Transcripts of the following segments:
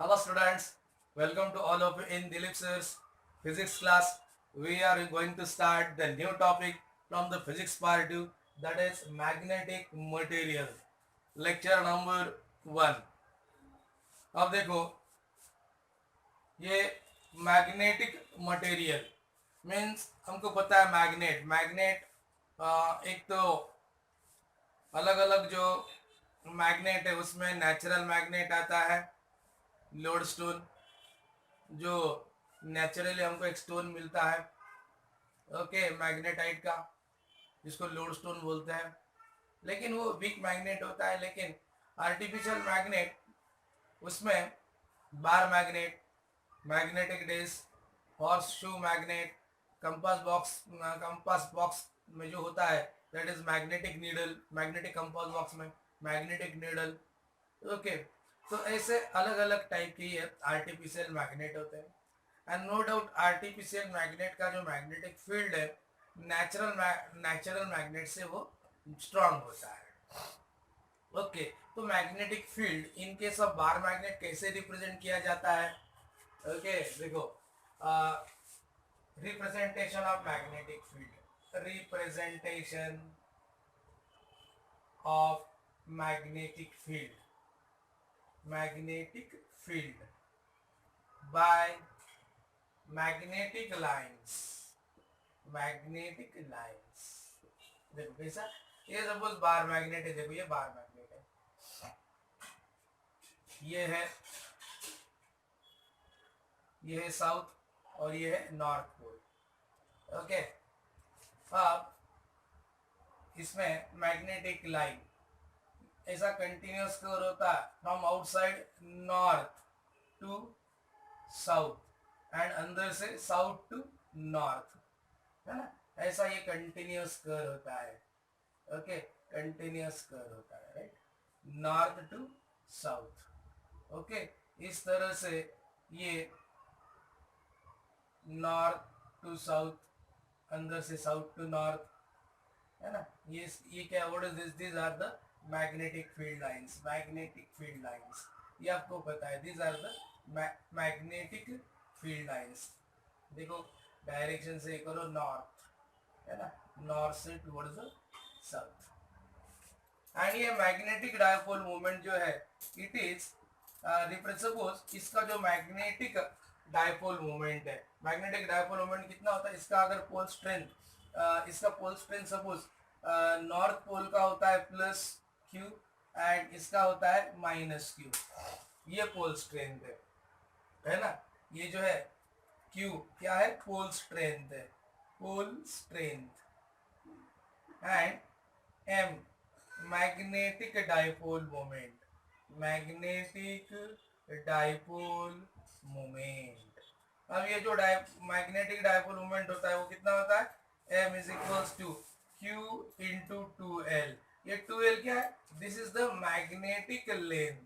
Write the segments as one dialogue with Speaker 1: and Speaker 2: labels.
Speaker 1: Hello students, welcome to all of you in Dilip sir's physics class. We are going to start the new topic from the physics part 2, that is magnetic material. Lecture number 1. अब देखो ये magnetic material means हमको पता है magnet एक तो अलग अलग जो मैग्नेट है उसमें नेचुरल मैग्नेट आता है, लोडस्टोन जो नेचुरली हमको एक स्टोन मिलता है, ओके, मैग्नेटाइट का, जिसको लोडस्टोन बोलते हैं, लेकिन वो वीक मैग्नेट होता है। लेकिन आर्टिफिशियल मैग्नेट उसमें bar magnet, magnetic disk, horse shoe magnet, compass box में जो होता है that is magnetic needle, magnetic compass box में मैग्नेटिक नीडल, ओके। तो ऐसे अलग अलग टाइप की आर्टिफिशियल मैग्नेट होते हैं। And no doubt artificial magnet का जो मैग्नेटिक फील्ड है नेचुरल मैग्नेट से वो स्ट्रांग होता है, ओके। तो magnetic field in case of bar magnet कैसे रिप्रेजेंट किया जाता है, ओके। देखो representation of magnetic field, representation of magnetic field by magnetic lines, देखो कैसा, ये सपोज बार मैग्नेट है, देखो ये बार मैग्नेट है, ये है साउथ और ये है नॉर्थ पोल, ओके। अब इसमें मैग्नेटिक लाइन ऐसा कंटिन्यूस कर्व होता है from outside north to south and अंदर से साउथ टू नॉर्थ, है ना। ऐसा ये कंटिन्यूस कर्व होता है, ओके, कंटिन्यूस कर्व होता है, right, north to south, okay. इस तरह से ये नॉर्थ टू साउथ, अंदर से साउथ टू नॉर्थ, है ना। ये क्या, what is this, these are the magnetic field lines, ये आपको पता है, these are the magnetic field lines. देखो डायरेक्शन से करो नॉर्थ, है ना, नॉर्थ से टुवर्ड्स द साउथ। एंड ये मैग्नेटिक डायपोल मूवमेंट जो है इट इज सपोज इसका जो मैग्नेटिक डायपोल मूवमेंट है, मैग्नेटिक डायपोल मूवमेंट कितना होता है, इसका अगर पोल स्ट्रेंथ, इसका pole strength suppose north pole का होता है प्लस क्यू एंड इसका होता है माइनस क्यू, ये पोल स्ट्रेंथ है ना। ये जो है क्यू क्या है, पोल स्ट्रेंथ है, pole strength, and M magnetic dipole moment, magnetic dipole moment. अब ये जो मैग्नेटिक डायपोल मोमेंट होता है वो कितना होता है, m is equals to q into 2l। ये 2l क्या है, this is the magnetic length,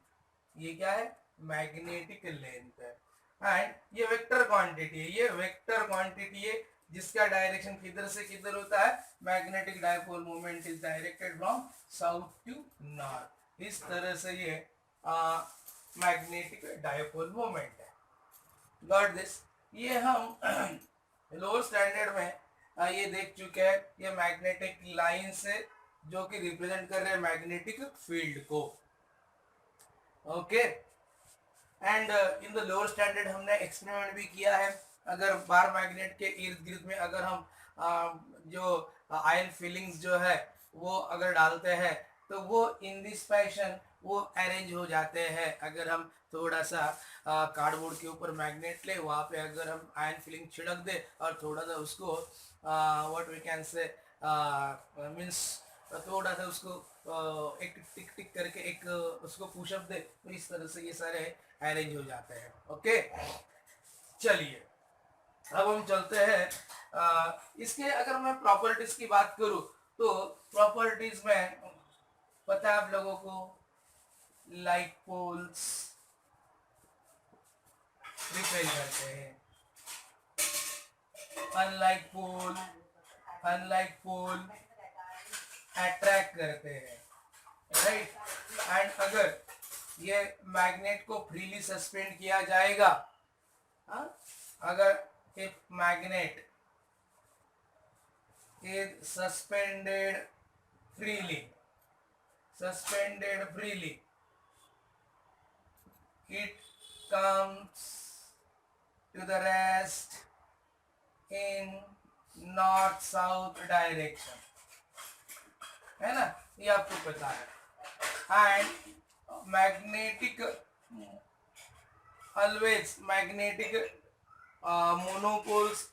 Speaker 1: ये क्या है, मैग्नेटिक लेंथ है। एंड ये वेक्टर क्वांटिटी है, ये वेक्टर क्वांटिटी है जिसका डायरेक्शन किधर से किधर होता है, magnetic dipole moment is directed from south to north. इस तरह से ये मैग्नेटिक डायपोल मोमेंट है, गॉट दिस। ये हम लोअर स्टैंडर्ड में ये देख चुके हैं, ये मैग्नेटिक लाइन से जो कि रिप्रेजेंट कर रहे हैं मैग्नेटिक फील्ड को, okay. And in the lower standard हमने एक्सपेरिमेंट भी किया है, अगर बार मैग्नेट के इर्द गिर्द में अगर हम जो आयन फीलिंग्स जो है वो अगर डालते हैं तो वो इन दिस फैशन वो अरेंज हो जाते हैं। अगर हम थोड़ा सा कार्डबोर्ड के ऊपर मैग्नेट ले, वहाँ पे अगर हम आयन फिलिंग छिड़क दे और थोड़ा सा उसको what we can say means थोड़ा सा उसको एक टिक टिक करके एक उसको पुशअप दे, तो इस तरह से ये सारे अरेंज हो जाते हैं, ओके। चलिए अब हम चलते हैं इसके, अगर मैं प्रॉपर्टीज की बात करूं तो प्रॉपर्टीज में पता है आप लोगों को, लाइक पोल्स रिपेल करते हैं, अनलाइक पोल अट्रैक्ट करते हैं, राइट। एंड अगर ये मैग्नेट को फ्रीली सस्पेंड किया जाएगा। अगर if magnet is suspended freely, it comes to the rest in north south direction, है ना, ये आपको पता है। And magnetic always magnetic monopoles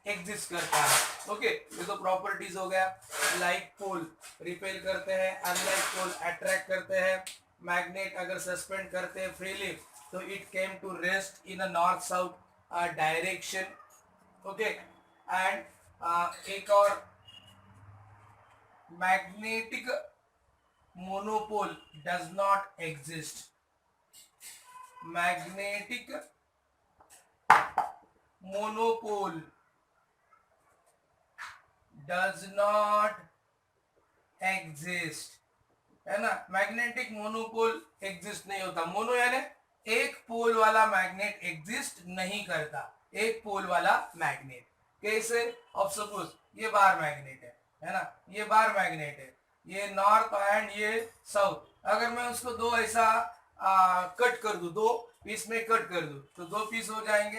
Speaker 1: exist करता है। ओके, ये तो प्रॉपर्टीज हो गया। लाइक पोल रिपेल करते हैं, अनलाइक पोल अट्रैक्ट करते हैं। मैग्नेट अगर सस्पेंड करते हैं फ्रीली तो it came to rest in a north south direction. Okay, and एक और magnetic monopole does not exist. Magnetic monopole does not exist, है ना। मैग्नेटिक मोनोपोल एग्जिस्ट नहीं होता। मोनो यानी एक पोल वाला मैग्नेट एग्जिस्ट नहीं करता, एक पोल वाला मैग्नेट। कैसे? अब सपोज ये बार मैग्नेट है ना, ये बार मैग्नेट है, ये नॉर्थ एंड ये साउथ। अगर मैं उसको दो ऐसा कट कर दूं, दो पीस में कट कर दूं तो दो पीस हो जाएंगे,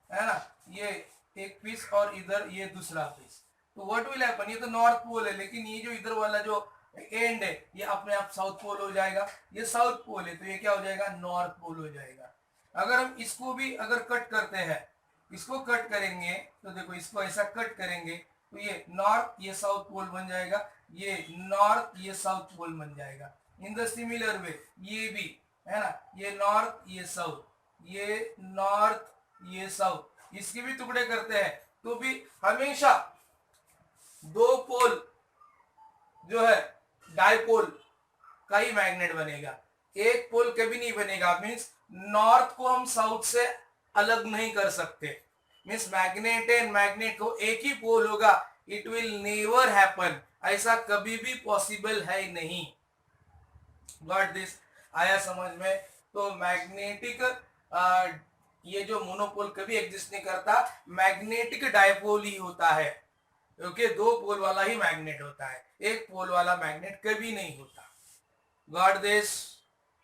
Speaker 1: है ना। ये एक पीस और इधर ये दूसरा पीस, तो व्हाट विल हैपन? ये तो नॉर्थ पोल है, लेकिन ये जो इधर वाला जो एंड है ये अपने आप साउथ पोल हो जाएगा। ये साउथ पोल है तो ये क्या हो जाएगा? नॉर्थ पोल हो जाएगा। अगर हम इसको भी अगर कट करते हैं, इसको कट करेंगे तो देखो, इसको ऐसा कट करेंगे तो ये नॉर्थ ये साउथ पोल बन जाएगा, ये नॉर्थ ये साउथ पोल बन जाएगा। इन द सिमिलर वे ये भी, है ना, ये नॉर्थ ये साउथ, ये नॉर्थ ये साउथ, इसके भी टुकड़े करते हैं तो भी हमेशा दो पोल जो है डाइपोल का ही मैग्नेट बनेगा, एक पोल कभी नहीं बनेगा। मींस नॉर्थ को हम साउथ से अलग नहीं कर सकते। मींस मैग्नेट एंड मैग्नेट को एक ही पोल होगा, इट विल नेवर हैपन, ऐसा कभी भी पॉसिबल है नहीं। Got this? आया समझ में? तो मैग्नेटिक ये जो मोनोपोल कभी एग्जिस्ट नहीं करता, मैग्नेटिक डाइपोल ही होता है। ओके, दो पोल वाला ही मैग्नेट होता है, एक पोल वाला मैग्नेट कभी नहीं होता। Got this?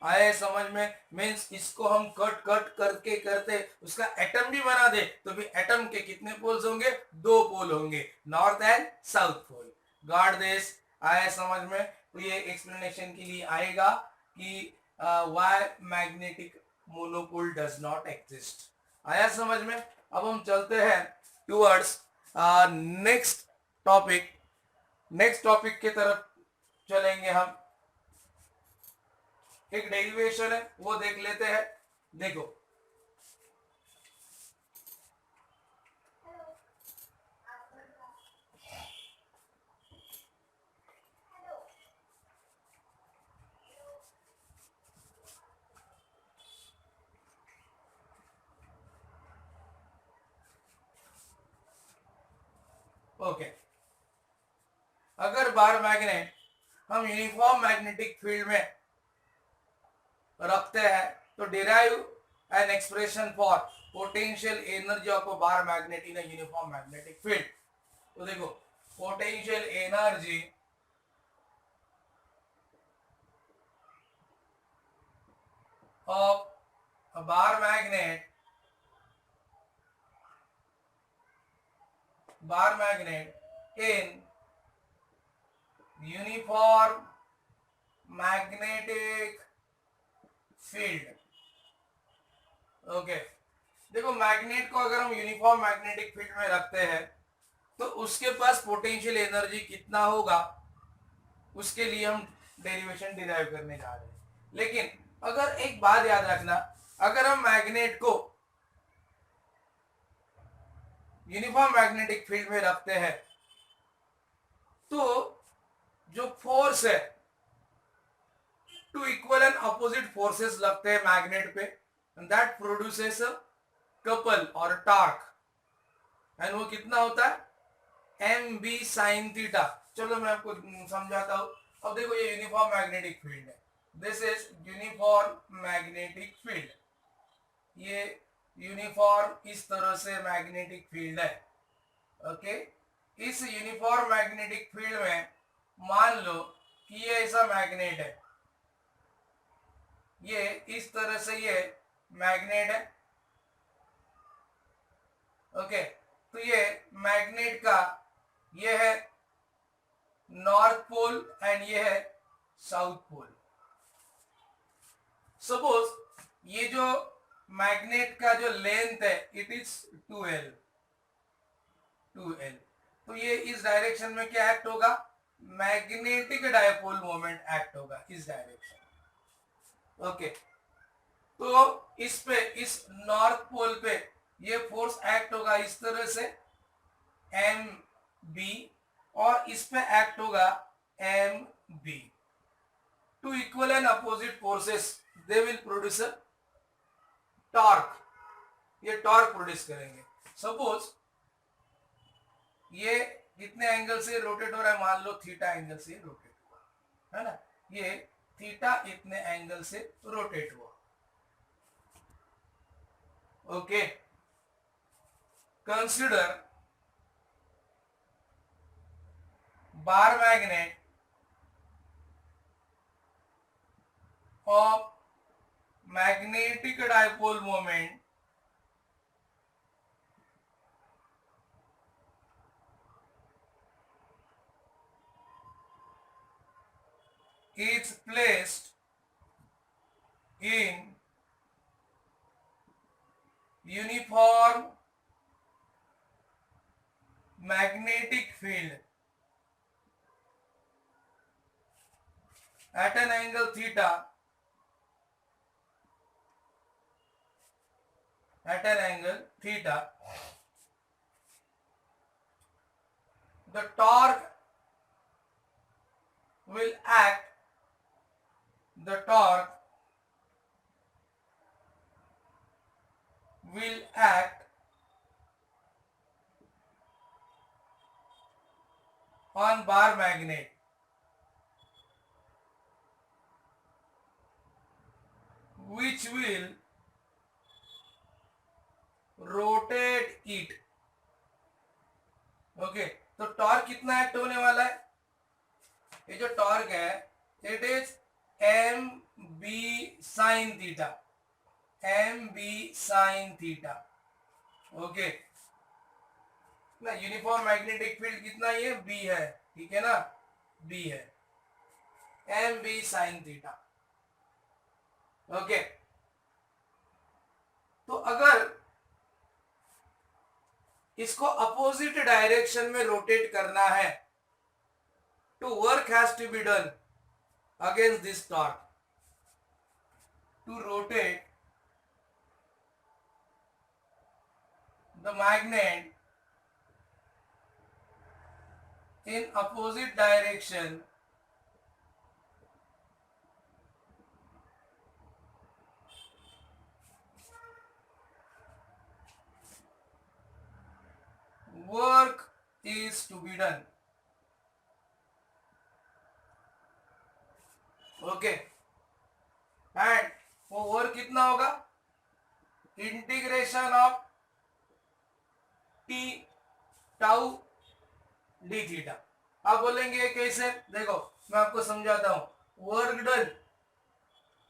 Speaker 1: आए समझ में? मीन्स इसको हम कट कट करके करते उसका एटम भी बना दे तो भी एटम के कितने पोल्स होंगे? दो पोल होंगे, north and south pole. Got this? आए समझ में? तो ये एक्सप्लेनेशन के लिए आएगा कि why magnetic monopole does not exist. आया समझ में? अब हम चलते हैं towards next topic. Next topic की तरफ चलेंगे हम। एक डेरिवेशन है वो देख लेते हैं। देखो, ओके, अगर बार मैग्नेट हम यूनिफॉर्म मैग्नेटिक फील्ड में रखते हैं तो derive an expression for potential energy of a bar magnet in a uniform magnetic field. तो देखो, potential energy of a bar magnet in uniform magnetic field। Okay, देखो magnet को अगर हम यूनिफॉर्म मैग्नेटिक फील्ड में रखते हैं तो उसके पास पोटेंशियल एनर्जी कितना होगा उसके लिए हम डेरिवेशन डिराइव करने जा रहे हैं। लेकिन अगर एक बात याद रखना, अगर हम मैग्नेट को यूनिफॉर्म मैग्नेटिक फील्ड में रखते हैं तो जो फोर्स है, two equal and opposite forces लगते हैं मैग्नेट पे, and that produces a couple और टार्क, एंड वो कितना होता है? M B sine theta. चलो मैं आपको समझाता हूं। अब देखो, ये यूनिफॉर्म मैग्नेटिक फील्ड है, this is uniform magnetic field. ये यूनिफॉर्म इस तरह से मैग्नेटिक फील्ड है। ओके, इस यूनिफॉर्म मैग्नेटिक फील्ड में मान लो कि ये ऐसा मैग्नेट है, ये इस तरह से ये मैग्नेट है। ओके, तो ये मैग्नेट का ये है नॉर्थ पोल एंड ये है साउथ पोल। सपोज ये जो मैग्नेट का जो लेंथ है इट इज 2L। तो ये इस डायरेक्शन में क्या एक्ट होगा, मैग्नेटिक डायपोल मोमेंट एक्ट होगा इस डायरेक्शन। ओके, तो इस पे, इस नॉर्थ पोल पे ये फोर्स एक्ट होगा इस तरह से MB, और इस पे एक्ट होगा MB। Two equal and opposite forces they will produce a torque. ये टॉर्क प्रोड्यूस करेंगे। सपोज ये कितने एंगल से रोटेट हो रहा है, मान लो थीटा एंगल से रोटेट हुआ है ना, ये थीटा इतने एंगल से रोटेट हुआ। Okay, consider bar magnet of magnetic dipole moment is placed in uniform magnetic field at an angle theta, at an angle theta, the torque will act, the torque will act on bar magnet which will rotate it। Okay, तो torque कितना act होने वाला है, ये जो torque है it is MB sin theta, MB sin theta. Okay ना, uniform magnetic field कितना, ये B है, ठीक है ना, B है, MB sin थीटा। ओके, तो अगर इसको अपोजिट डायरेक्शन में रोटेट करना है to work has to be done against this torque. To rotate the magnet in opposite direction work is to be done। Okay, and वो work कितना होगा, integration of T tau D theta. आप बोलेंगे कैसे, देखो मैं आपको समझाता हूं। वर्क डन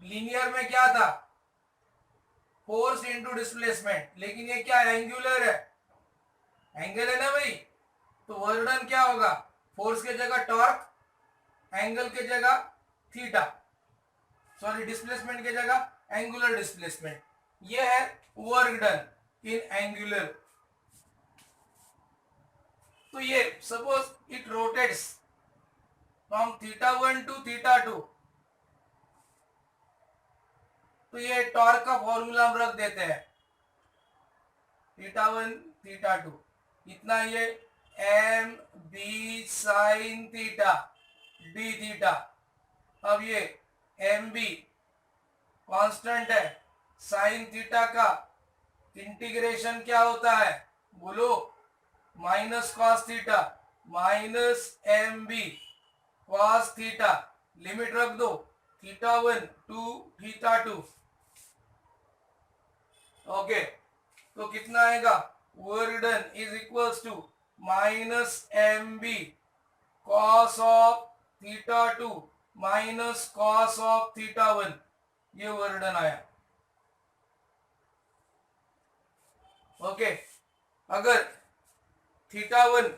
Speaker 1: लीनियर में क्या था, फोर्स इनटू डिस्प्लेसमेंट, लेकिन ये क्या एंगुलर है, एंगल है ना भाई, तो वर्क डन क्या होगा, फोर्स के जगह टॉर्क, एंगल के जगह थीटा, सॉरी डिस्प्लेसमेंट के जगह एंगुलर डिस्प्लेसमेंट। ये है वर्क डन इन एंगुलर। तो ये suppose it rotates from θ1 to θ2, तो ये टॉर्क का फॉर्मूला हम रख देते हैं, θ1 θ2 इतना, ये MB sin theta D theta. अब ये MB कांस्टेंट है, साइन थीटा का इंटीग्रेशन क्या होता है बोलो, minus cos theta minus MB cos theta, limit रख दो θ1 to θ2. ओके, तो कितना आएगा, work done is equals to minus M B cos of θ2 minus cos of θ1. ये वर्क डन आया. ओके, अगर θ1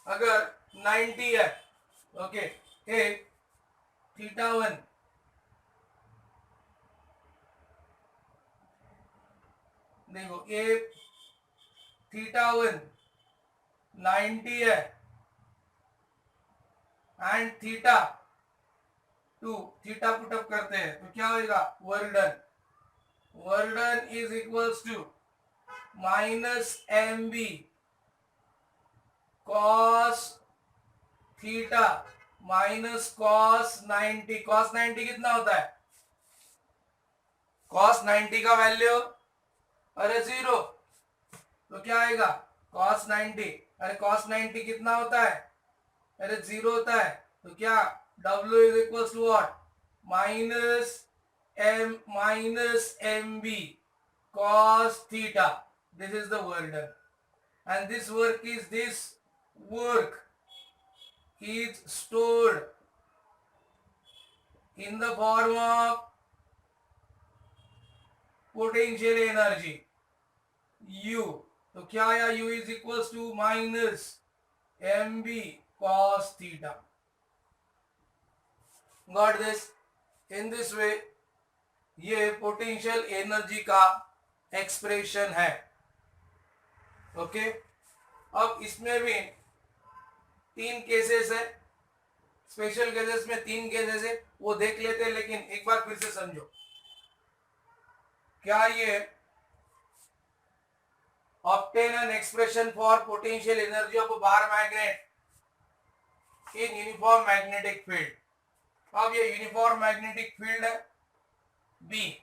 Speaker 1: अगर 90 है, ओके, एक θ1 देखो, एक θ1 90 है एंड θ2 पुटअप करते हैं तो क्या होगा, work done is equals to minus M B cos theta minus cos 90. Cos 90 कितना होता है, कॉस 90 का वैल्यू अरे 0, तो क्या आएगा कॉस 90. अरे कॉस 90 कितना होता है, अरे 0 होता है. तो क्या W is equals to what, minus M B cos theta. This is the work done, and this work is stored in the form of potential energy U. तो क्या आया, U is equals to minus mb cos theta. Got this? In this way ये potential energy का expression है. Okay, अब इसमें भी 3 cases है, स्पेशल केसेस में 3 केसेस है, वो देख लेते हैं. लेकिन एक बार फिर से समझो, क्या ये obtain an expression for potential energy of a bar magnet in uniform magnetic field. अब ये यूनिफॉर्म मैग्नेटिक फील्ड है बी,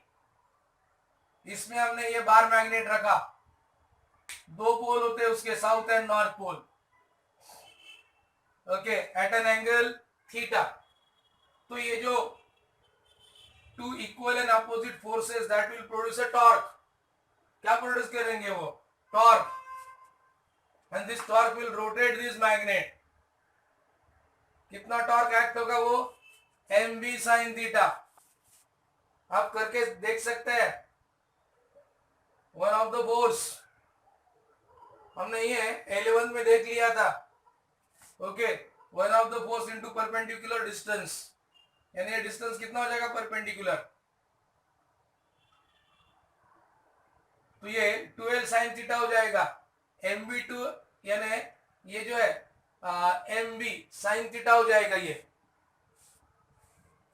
Speaker 1: इसमें हमने ये बार मैग्नेट रखा, 2 पोल होते हैं उसके, south and north pole. Okay, at an angle theta. तो ये जो 2 equal and opposite forces that will produce a torque. क्या प्रोड्यूस करेंगे वो, torque. And this torque will rotate this magnet. कितना टॉर्क एक्ट होगा वो, एम बी साइन थीटा. आप करके देख सकते हैं. वन ऑफ द फोर्स हमने ये 11 में देख लिया था. Okay, one of the force into perpendicular distance, यानी ये डिस्टेंस कितना हो जाएगा परपेंडिकुलर. तो ये 12 साइन थीटा हो जाएगा. एम बी टू यानी ये जो है एम बी साइन थीटा हो जाएगा ये.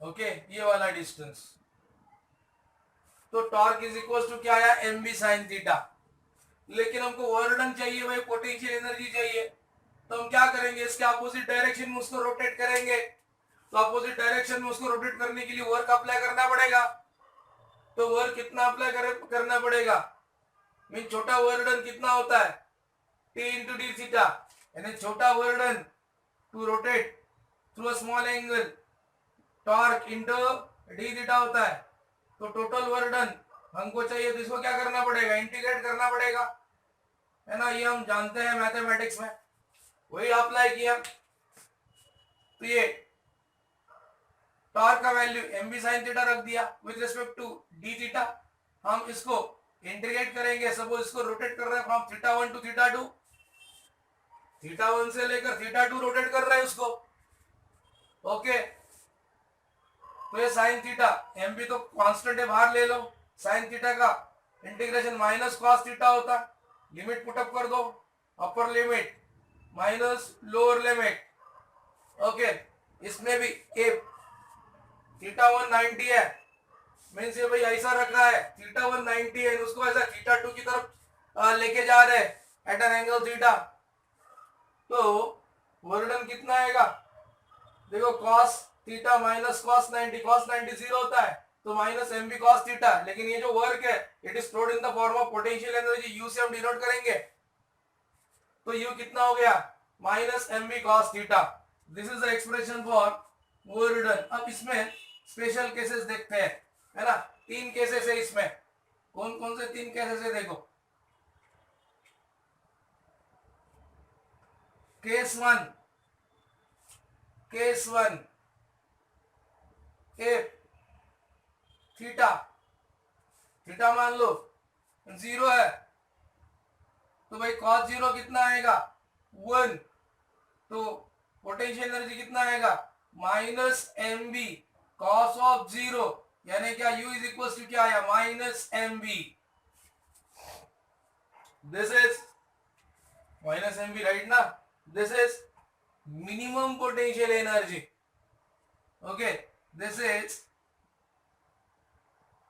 Speaker 1: ओके, ये वाला डिस्टेंस. तो टॉर्क इज इक्वल टू क्या आया, एम बी साइन थीटा. लेकिन हमको वर्क डन चाहिए भाई, पोटेंशियल एनर्जी चाहिए. तो हम क्या करेंगे, इसके अपोजिट डायरेक्शन में उसको रोटेट करेंगे. तो अपोजिट डायरेक्शन में उसको रोटेट करने के लिए वर्क अप्लाई करना पड़ेगा. तो वर्क कितना अप्लाई करना पड़ेगा, मीन छोटा वर्क डन कितना होता है, टी इंटू डी थीटा. यानी छोटा work done to rotate through a small angle, torque into D theta होता है. तो टोटल वर्क डन हमको चाहिए, तो इसको क्या करना पड़ेगा, इंटीग्रेट करना पड़ेगा, है ना. ये हम जानते हैं मैथमेटिक्स में, वही अप्लाई किया. तो ये टॉर्क का value M B sine theta रख दिया with respect to D theta. हम इसको इंटीग्रेट करेंगे. सपोज इसको रोटेट कर रहे हैं फ्रॉम θ1 टू θ2, θ1 से लेकर θ2 रोटेट कर रहे हैं उसको. ओके, तो ये साइन थीटा, एम बी तो कांस्टेंट है, बाहर ले लो. साइन थीटा का इंटीग्रेशन माइनस कॉस थीटा होता है. लिमिट पुटअप कर दो, upper limit minus lower limit. Okay, इसमें भी ए θ1 90 है, मीन्स ये भाई ऐसा रख रहा है, θ1 90 है, उसको ऐसा θ2 की तरफ लेके जा रहे हैं एट एन एंगल थीटा. तो वर्क डन कितना आएगा, देखो cos theta minus cos 90, cos 90 0 होता है, तो minus M B cos theta. लेकिन ये जो वर्क है it is stored in the form of potential energy. U से हम डिनोट करेंगे, तो यू कितना हो गया, minus M B cos theta. This is the expression for वर्डन। अब इसमें स्पेशल केसेस देखते हैं, है ना। 3 केसेस है इसमें। कौन कौन से 3 केसेस है देखो। केस 1, केस 1 ए थीटा, थीटा मान लो 0 है, तो भाई cos 0 कितना आएगा 1, तो पोटेंशियल एनर्जी कितना आएगा -mb cos ऑफ 0, यानी क्या u इज इक्वल टू क्या आया -mb, this is -mb right ना, this is minimum potential energy. Okay, this is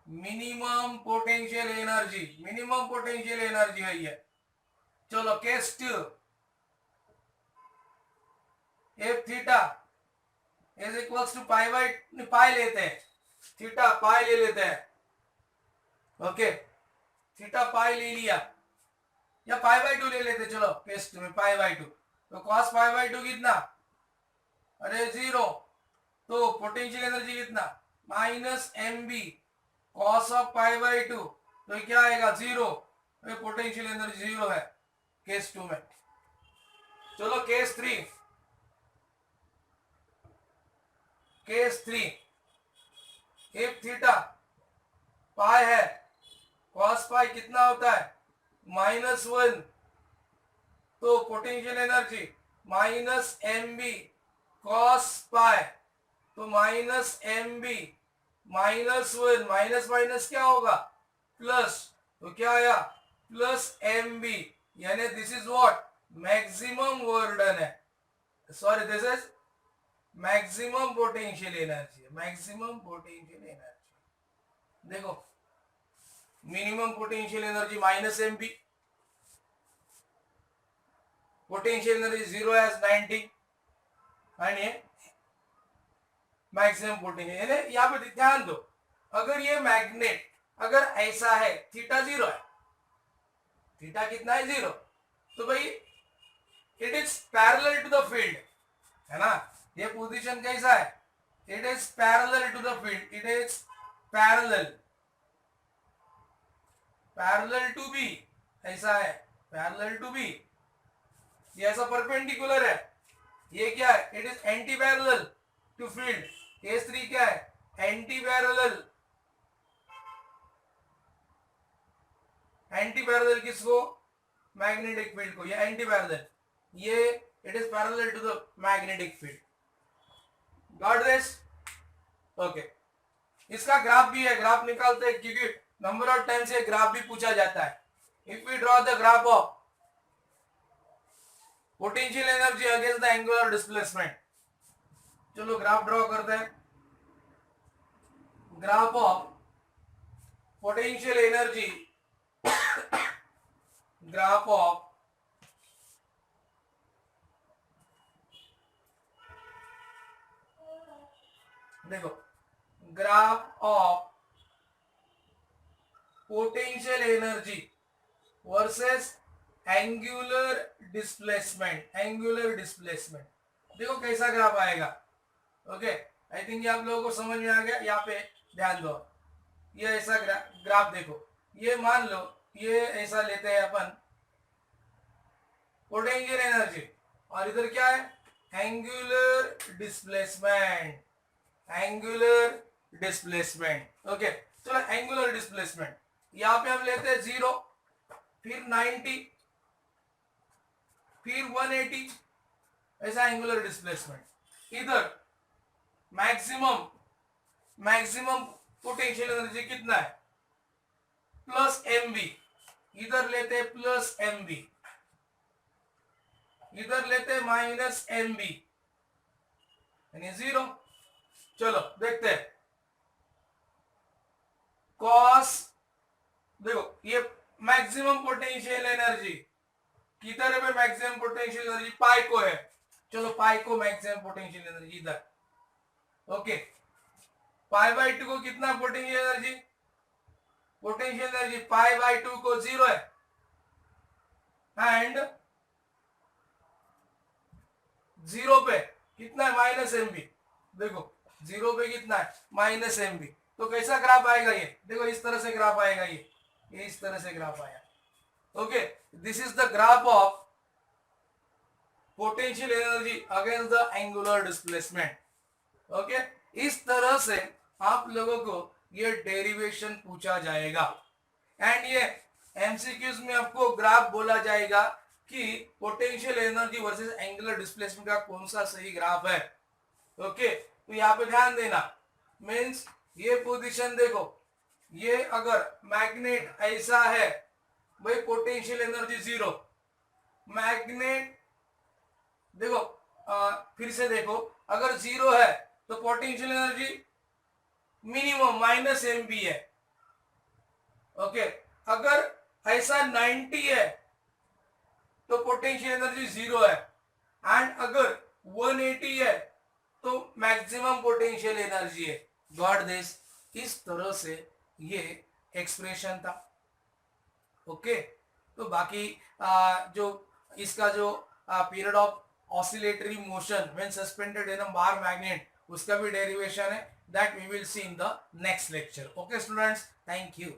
Speaker 1: minimum potential energy, minimum potential energy है ये। चलो case 2, if theta is equals to pi by pi लेते हैं, theta pi ले लेते हैं। ओके, थीटा पाई ले लिया, या पाई बाई 2 ले लेते, चलो केस 2 में पाई बाई 2, तो कॉस पाई बाई 2 कितना, अरे 0, तो पोटेंशियल एनर्जी कितना -mb cos of pi by 2, तो क्या आएगा 0, पोटेंशियल एनर्जी 0 है केस 2 में। चलो case 3, case 3 F theta pi है, कॉस पाई कितना होता है -1, तो potential energy -mb cos pi, तो -mb -1 माइनस माइनस क्या होगा प्लस, तो क्या आया +mb, यानी दिस इज व्हाट मैक्सिमम वर्डन है, sorry this is maximum potential energy, maximum potential energy. देखो minimum potential energy -mb, potential energy 0 as 90, आणि मैक्सिमम पोटेंशियल। यहाँ पे ध्यान दो, अगर ये मैग्नेट अगर ऐसा है, थीटा 0 है, थीटा कितना है 0, तो भाई it is parallel to the field, है ना। ये पोजीशन कैसा है, it is parallel to the field, it is parallel, parallel to B, ऐसा है पैरेलल टू बी, ये ऐसा परपेंडिकुलर है, ये क्या है it is anti parallel to field. Case 3 क्या है एंटी पैरेलल, एंटी पैरेलल किसको मैग्नेटिक फील्ड को, ये एंटी पैरेलल, ये it is parallel to the magnetic field, got this. Okay, इसका ग्राफ भी है, ग्राफ निकालते हैं क्योंकि नंबर ऑफ टाइम्स ये ग्राफ भी पूछा जाता है। If we draw the graph of potential energy against the angular displacement, चलो ग्राफ ड्रॉ करते हैं। Graph of potential energy, graph of देखो graph of potential energy versus angular displacement, angular displacement, देखो कैसा ग्राफ आएगा। ओके, आई थिंक ये आप लोगों को समझ में आ गया। यहाँ पे ध्यान दो, ये ऐसा ग्राफ देखो, ये मान लो ये ऐसा लेते हैं अपन पोटेंशियल एनर्जी, और इधर क्या है angular displacement, angular displacement. Okay, चलो एंगुलर डिस्प्लेसमेंट यहाँ पे हम लेते हैं 0, फिर 90, फिर 180, ऐसा एंगुलर डिस्प्लेसमेंट। इधर मैक्सिमम, मैक्सिमम पोटेंशियल एनर्जी कितना है +mb, इधर लेते +mb, इधर लेते -mb, यानी 0। चलो देखते हैं कॉस, देखो ये मैक्सिमम पोटेंशियल एनर्जी किधर है, मैक्सिमम पोटेंशियल एनर्जी पाई को है, चलो पाई को मैक्सिमम पोटेंशियल एनर्जी इधर। ओके, पाई बाई 2 को कितना potential energy, potential energy pi by 2 को 0 है, एंड 0 पे कितना है -mb, देखो 0 पे कितना है माइनस एम बी, तो कैसा ग्राफ आएगा ये, देखो इस तरह से ग्राफ आएगा, ये इस तरह से ग्राफ आया। Okay, this is the graph of potential energy against the angular displacement. Okay, इस तरह से आप लोगों को ये डेरिवेशन पूछा जाएगा एंड ये एमसीक्यूज में आपको ग्राफ बोला जाएगा कि potential energy versus angular displacement का कौन सा सही ग्राफ है। ओके, तो यहाँ पे ध्यान देना, मीन्स ये पोजीशन देखो, ये अगर मैग्नेट ऐसा है भाई पोटेंशियल एनर्जी 0, मैग्नेट देखो फिर से देखो, अगर 0 है तो potential energy minimum minus M B है। ओके, अगर ऐसा 90 है तो पोटेंशियल एनर्जी 0 है, एंड अगर 180 है तो मैक्सिमम पोटेंशियल एनर्जी है। गॉट दिस, इस तरह से ये एक्सप्रेशन था। ओके, तो बाकी जो इसका जो period of oscillatory motion when suspended in a bar magnet, उसका भी डेरिवेशन है, that we will see in the next lecture. Okay students, thank you.